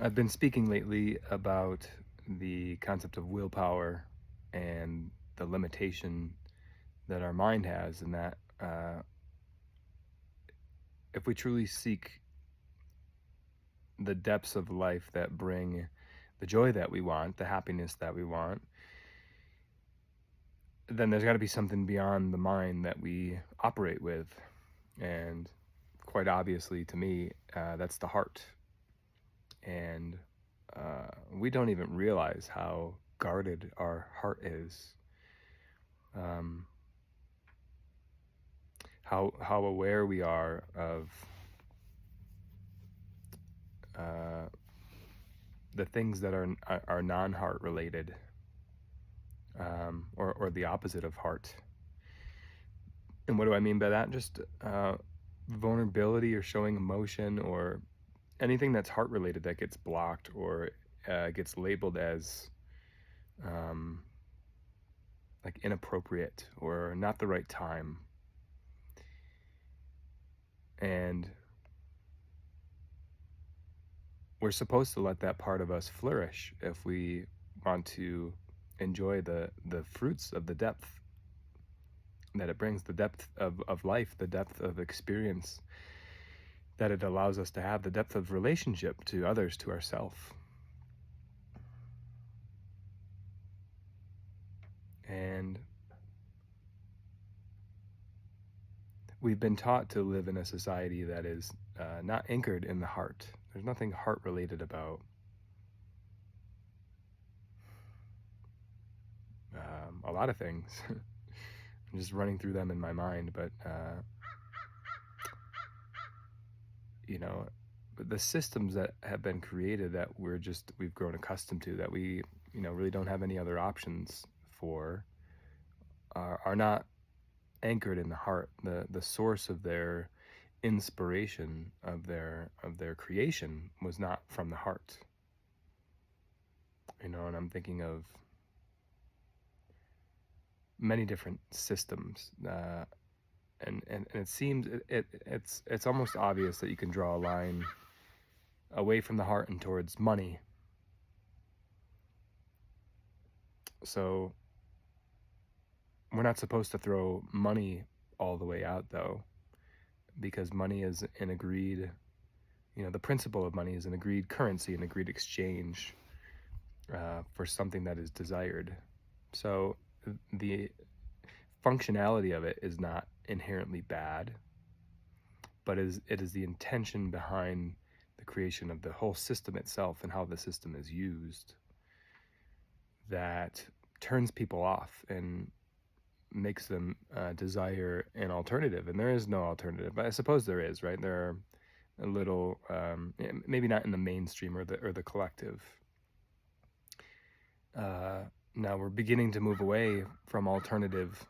I've been speaking lately about the concept of willpower and the limitation that our mind has, and that if we truly seek the depths of life that bring the joy that we want, the happiness that we want, then there's got to be something beyond the mind that we operate with. And quite obviously to me, that's the heart. And we don't even realize how guarded our heart is. Um, how aware we are of uh, the things that are non-heart related, or the opposite of heart. And what do I mean by that? Just vulnerability or showing emotion or anything that's heart related that gets blocked or gets labeled as um, like inappropriate or not the right time. And we're supposed to let that part of us flourish if we want to enjoy the fruits of the depth that it brings, the depth of life, the depth of experience that it allows us to have, the depth of relationship to others, to ourself. And we've been taught to live in a society that is not anchored in the heart. There's nothing heart related about a lot of things. I'm just running through them in my mind, but you know, the systems that have been created that we've grown accustomed to, that we really don't have any other options for, are not anchored in the heart. The source of their inspiration, of their creation, was not from the heart. And I'm thinking of many different systems, and it seems it's almost obvious that you can draw a line away from the heart and towards money. So we're not supposed to throw money all the way out, though, because money is an agreed, the principle of money is an agreed currency, an agreed exchange for something that is desired. So the functionality of it is not inherently bad, but it is the intention behind the creation of the whole system itself and how the system is used that turns people off and makes them desire an alternative. And there is no alternative, but I suppose there is, right? There are a little, maybe not in the mainstream or the collective. Now we're beginning to move away from alternative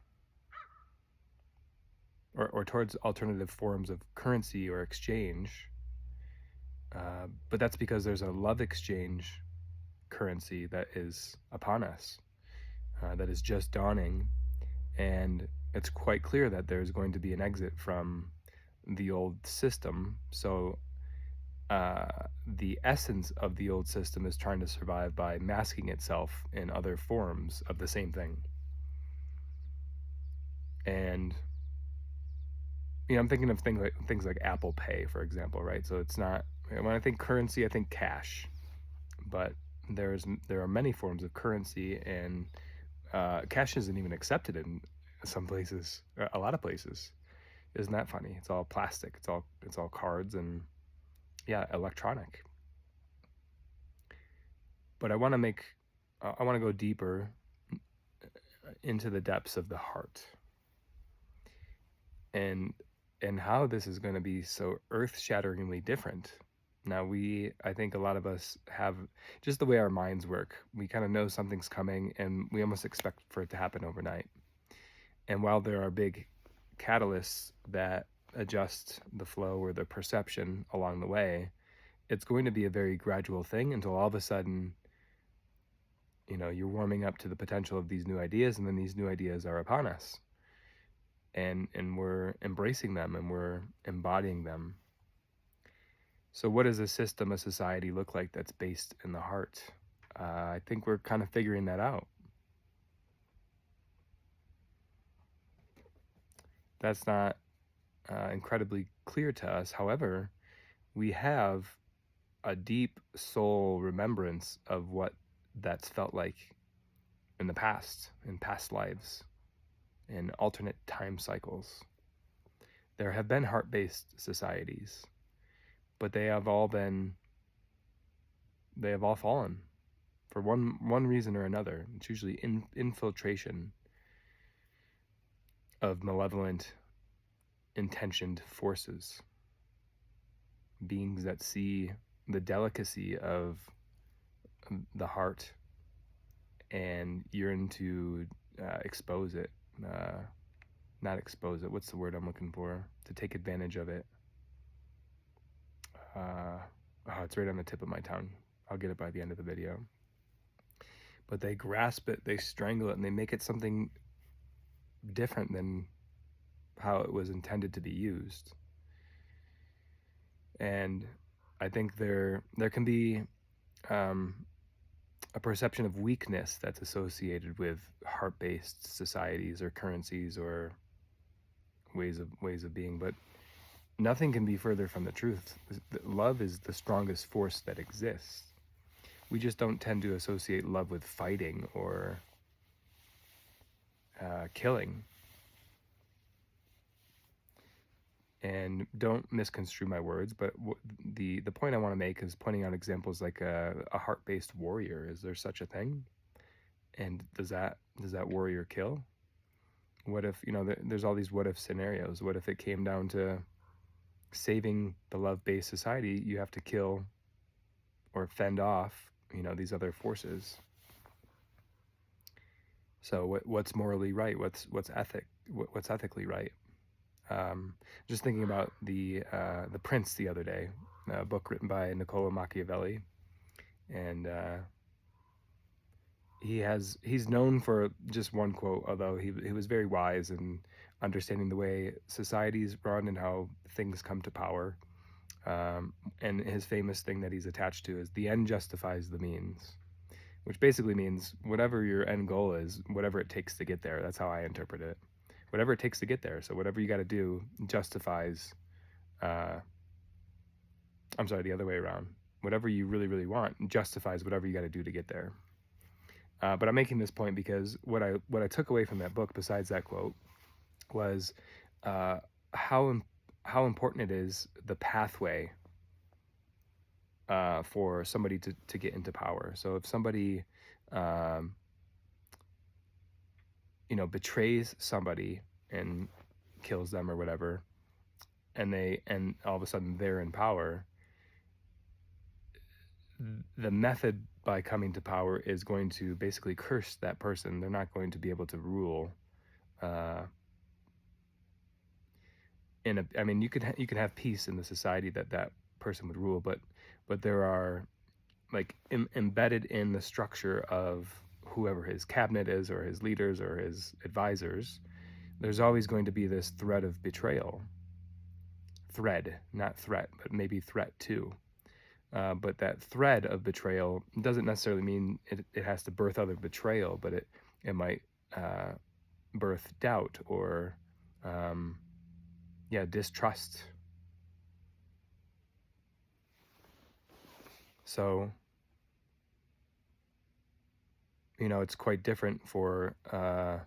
or towards alternative forms of currency or exchange. But that's because there's a love exchange currency that is upon us, that is just dawning. And it's quite clear that there's going to be an exit from the old system. So the essence of the old system is trying to survive by masking itself in other forms of the same thing. And I'm thinking of things like Apple Pay, for example, right? So it's not, when I think currency, I think cash, but there are many forms of currency, and cash isn't even accepted in some places, a lot of places. Isn't that funny? It's all plastic. It's all cards and electronic. But I want to go deeper into the depths of the heart, and how this is going to be so earth-shatteringly different. Now I think a lot of us have just the way our minds work. We kind of know something's coming and we almost expect for it to happen overnight. And while there are big catalysts that adjust the flow or the perception along the way, it's going to be a very gradual thing until all of a sudden, you're warming up to the potential of these new ideas, and then these new ideas are upon us. And we're embracing them and we're embodying them. So what does a system, a society look like that's based in the heart? I think we're kind of figuring that out. That's not incredibly clear to us. However, we have a deep soul remembrance of what that's felt like in the past, in past lives, in alternate time cycles. There have been heart-based societies, but they have all fallen for one reason or another. It's usually infiltration of malevolent, intentioned forces, beings that see the delicacy of the heart and yearn to expose it. Not expose it. What's the word I'm looking for? To take advantage of it. It's right on the tip of my tongue. I'll get it by the end of the video. But they grasp it, they strangle it, and they make it something different than how it was intended to be used. And I think there can be a perception of weakness that's associated with heart-based societies or currencies or ways of being, but nothing can be further from the truth. Love is the strongest force that exists. We just don't tend to associate love with fighting or killing. And don't misconstrue my words, but the point I want to make is pointing out examples like a heart-based warrior. Is there such a thing? And does that warrior kill? What if, there's all these what if scenarios. What if it came down to saving the love-based society, you have to kill or fend off, these other forces? So what's morally right? What's ethically right? Just thinking about the Prince the other day, a book written by Niccolo Machiavelli, and he's known for just one quote, although he was very wise in understanding the way societies run and how things come to power. And his famous thing that he's attached to is the end justifies the means, which basically means whatever your end goal is, whatever it takes to get there. That's how I interpret it. Whatever it takes to get there. So whatever you got to do justifies, I'm sorry, the other way around. Whatever you really, really want justifies whatever you got to do to get there. But I'm making this point because what I took away from that book, besides that quote, was how important it is, the pathway for somebody to get into power. So if somebody betrays somebody and kills them or whatever, and all of a sudden they're in power, the method by coming to power is going to basically curse that person. They're not going to be able to rule. You can have peace in the society that person would rule, but there are, like, embedded in the structure of whoever his cabinet is or his leaders or his advisors, there's always going to be this thread of betrayal. Thread, not threat, but maybe threat too. But that thread of betrayal doesn't necessarily mean it has to birth other betrayal, but it might birth doubt or distrust. So it's quite different for a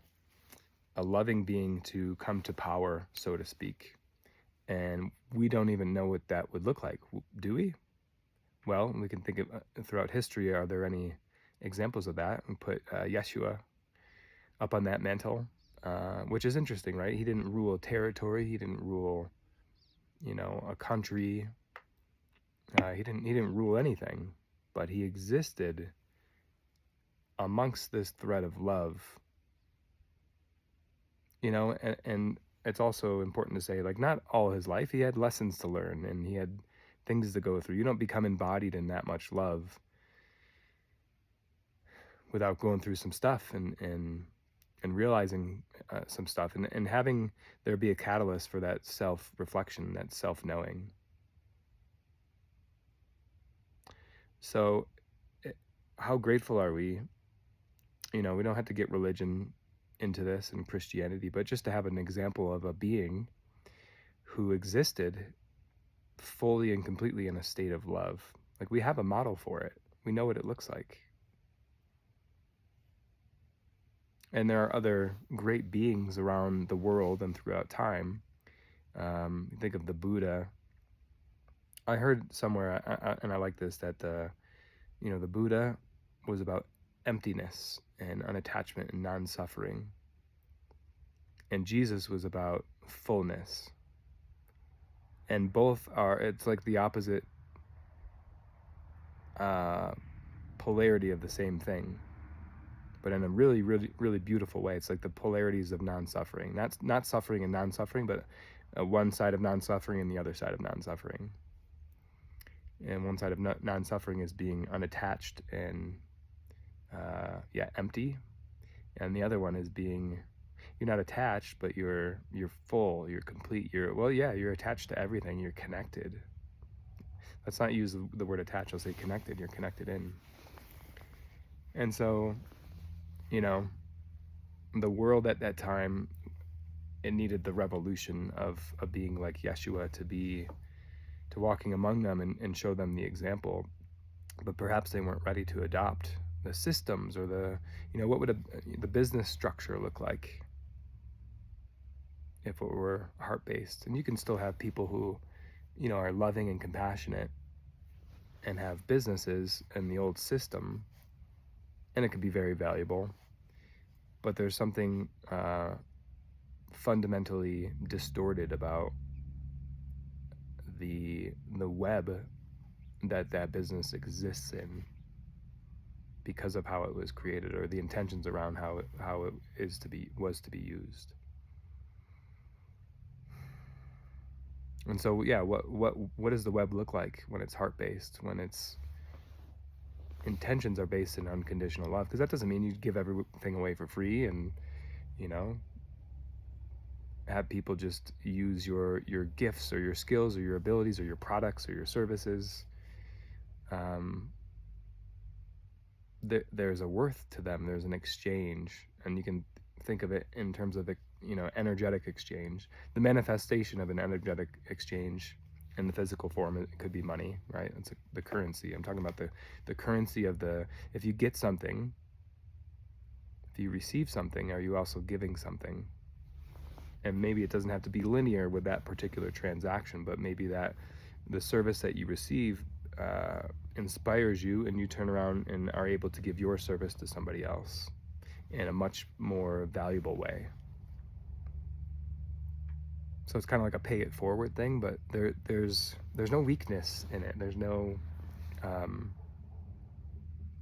loving being to come to power, so to speak, and we don't even know what that would look like, do we? Well, we can think of throughout history, are there any examples of that? And put Yeshua up on that mantle, which is interesting, right? He didn't rule a territory. He didn't rule, a country. He didn't rule anything, but he existed amongst this thread of love. And it's also important to say, like, not all his life, he had lessons to learn and he had things to go through. You don't become embodied in that much love without going through some stuff and realizing some stuff and having there be a catalyst for that self-reflection, that self-knowing. So, eh, how grateful are we? We don't have to get religion into this and Christianity, but just to have an example of a being who existed fully and completely in a state of love. Like, we have a model for it. We know what it looks like. And there are other great beings around the world and throughout time. Think of the Buddha. I heard somewhere, and I like this, that the Buddha was about emptiness and unattachment and non-suffering, and Jesus was about fullness. And both are, it's like the opposite polarity of the same thing, but in a really, really, really beautiful way. It's like the polarities of non-suffering. That's not suffering and non-suffering, but one side of non-suffering and the other side of non-suffering. And one side of non-suffering is being unattached and empty, and the other one is being, you're not attached, but you're full, you're complete, you're attached to everything, you're connected. Let's not use the word attached, I'll say connected. You're connected in. And so, the world at that time, it needed the revolution of being like Yeshua, to walking among them and show them the example. But perhaps they weren't ready to adopt the systems or what would the business structure look like if it were heart-based. And you can still have people who, are loving and compassionate and have businesses in the old system, and it can be very valuable. But there's something fundamentally distorted about the web that business exists in, because of how it was created, or the intentions around how it was to be used. And so, what does the web look like when it's heart-based, when its intentions are based in unconditional love? Because that doesn't mean you give everything away for free and, have people just use your gifts or your skills or your abilities or your products or your services. There's a worth to them. There's an exchange, and you can think of it in terms of energetic exchange. The manifestation of an energetic exchange in the physical form, it could be money, right? It's the currency. I'm talking about the currency of if you get something, if you receive something, are you also giving something? And maybe it doesn't have to be linear with that particular transaction, but maybe that the service that you receive inspires you, and you turn around and are able to give your service to somebody else in a much more valuable way. So it's kind of like a pay it forward thing, but there's no weakness in it. There's no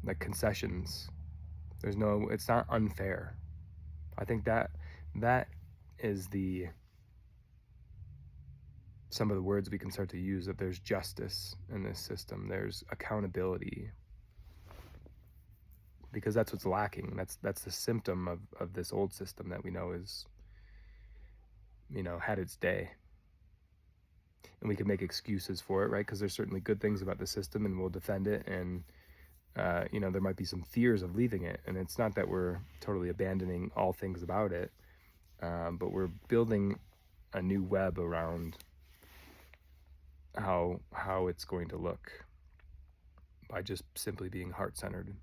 like concessions. It's not unfair. I think that is some of the words we can start to use, that there's justice in this system, there's accountability, because that's what's lacking. That's the symptom of this old system that we know is, had its day. And we can make excuses for it, right? Because there's certainly good things about the system, and we'll defend it, and there might be some fears of leaving it. And it's not that we're totally abandoning all things about it, but we're building a new web around how it's going to look by just simply being heart-centered.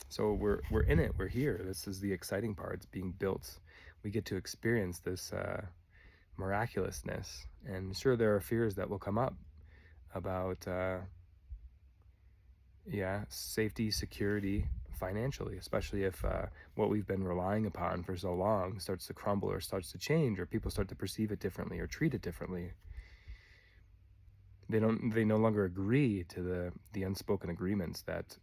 So we're in it. We're here. This is the exciting part. It's being built. We get to experience this miraculousness. And sure, there are fears that will come up about safety, security, financially, especially if what we've been relying upon for so long starts to crumble or starts to change, or people start to perceive it differently or treat it differently. They no longer agree to the unspoken agreements that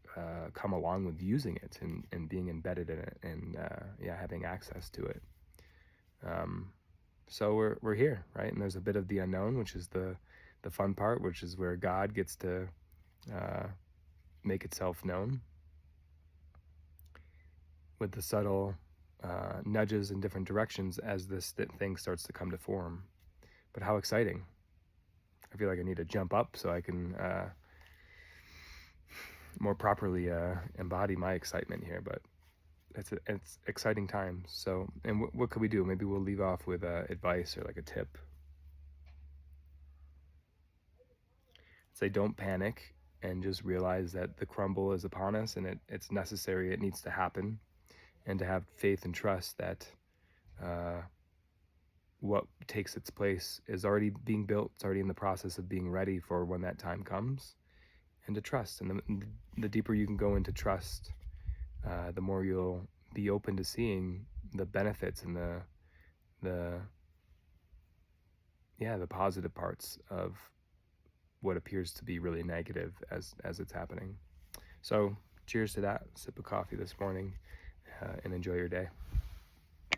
come along with using it and being embedded in it, and having access to it. So we're here, right? And there's a bit of the unknown, which is the fun part, which is where God gets to make itself known with the subtle nudges in different directions as this thing starts to come to form. But how exciting. I feel like I need to jump up so I can more properly embody my excitement here. But it's exciting times. So, and what could we do? Maybe we'll leave off with advice or like a tip. Say, don't panic, and just realize that the crumble is upon us, and it's necessary. It needs to happen, and to have faith and trust that uh, what takes its place is already being built. It's already in the process of being ready for when that time comes, and to trust. And the deeper you can go into trust, the more you'll be open to seeing the benefits and the the positive parts of what appears to be really negative as it's happening. So cheers to that. Sip of coffee this morning, and enjoy your day.